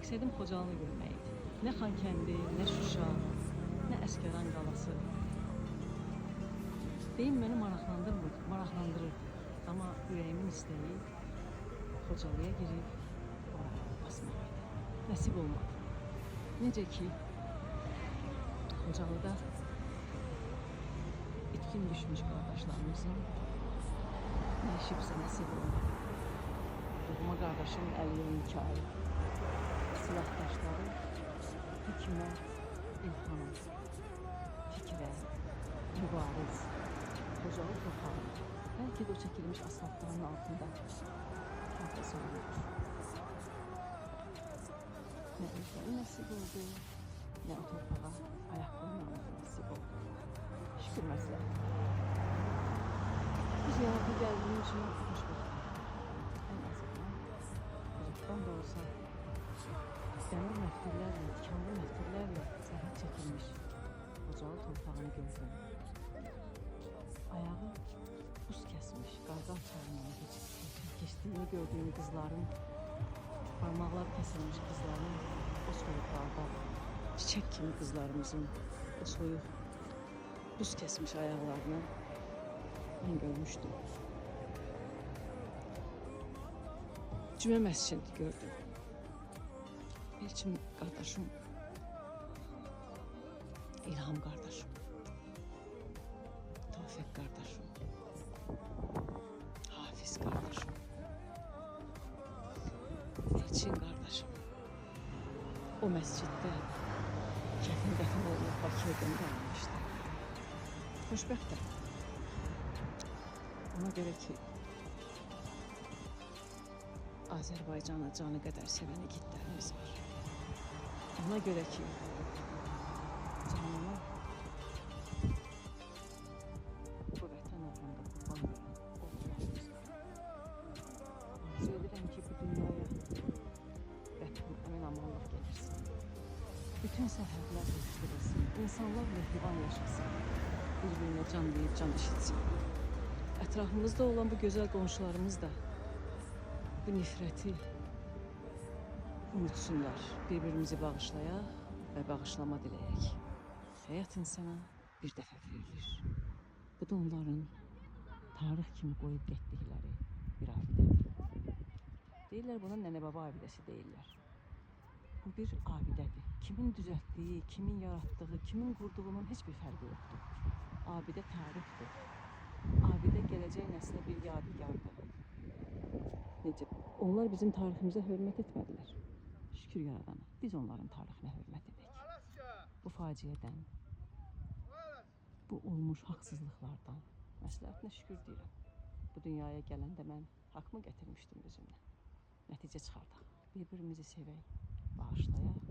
Məqsədim Xocalını görmək idi. Nə Xankəndi, nə Şuşa, nə Əsgəran qalası. Deyim məni maraqlandırırdı. Amma ürəyimin istəyi Xocalıya girib oralara basmaq idi. Nəsib olmadı. Necə ki, Xocalıda itkin düşmüş qardaşlarımızın nəşibsə nəsib olmadı. Doğma qardaşım Əliyə Mikail, silahdaşları Hikmət, İlhan, Fikrə, Mübariz, Xocalı torpağı, bəlkə də o çəkilmiş asfaltların altında hafız olunur. Nə özləri nəsib oldu, nə o torpağa ayaq qoymamaq nəsib oldu. Şükür məsləhət. Biz yanına gəldiyimiz üçün xoşbəxtəm. Ən azından uzaqdan da olsa dəmir məftillərlə, tikanlı məftillərlə sərhəd çəkilmiş Xocalı torpağını gördüm. Ayağı buz kəsmiş, qarqal çayından keçdiyini gördüyüm qızların, parmaqlar kəsilmiş qızların, o soyuqlarda, çiçək kimi qızlarımızın o soyuq, buz kəsmiş ayaqlarını mən görmüşdüm. Cümə məscidi gördüm. Elçin qardaşım, İlham qardaşım, Tofiq qardaşım, Hafiz qardaşım, Elçin qardaşım. O məsciddə kəfin dəfn olunub Bakıya göndərilmişdi. Xoşbəxtəm. Ona görə ki, Azərbaycanı canı qədər sevən igidlərimiz var. Ona görə ki, canını bu vətən uğrunda qurban verən oğullarımız var. Arzu edirəm ki, bu dünyaya vətən əmin-amanlıq gəlirsin. Bütün sərhədlər oluşturulsun, insanlar mehriban yaşasın, bir-birinə can deyib can eşitsin. Ətrafımızda olan bu gözəl qonşularımız da bu nifrəti unutsunlar, bir-birimizi bağışlayaq və bağışlama diləyək. Həyat insana bir dəfə verilir. Bu da onların tarix kimi qoyub getdikləri bir abidədir. Deyirlər buna nənə-baba abidəsi deyirlər. Bu bir abidədir. Kimin düzəltdiyi, kimin yaratdığı, kimin qurduğunun heç bir fərqi yoxdur. Abidə tarixdir. Abidə gələcək nəslə bir yadigardır. Necə? Onlar bizim tariximizə hörmət etmədilər. Şükür yaradana, biz onların tarixinə hörmət edək. Bu faciədən, bu olmuş haqsızlıqlardan məsləhətinə şükür deyirəm. Bu dünyaya gələndə mən haqmı gətirmişdim özümlə. Nəticə çıxardaq. Bir-birimizi sevək, bağışlayaq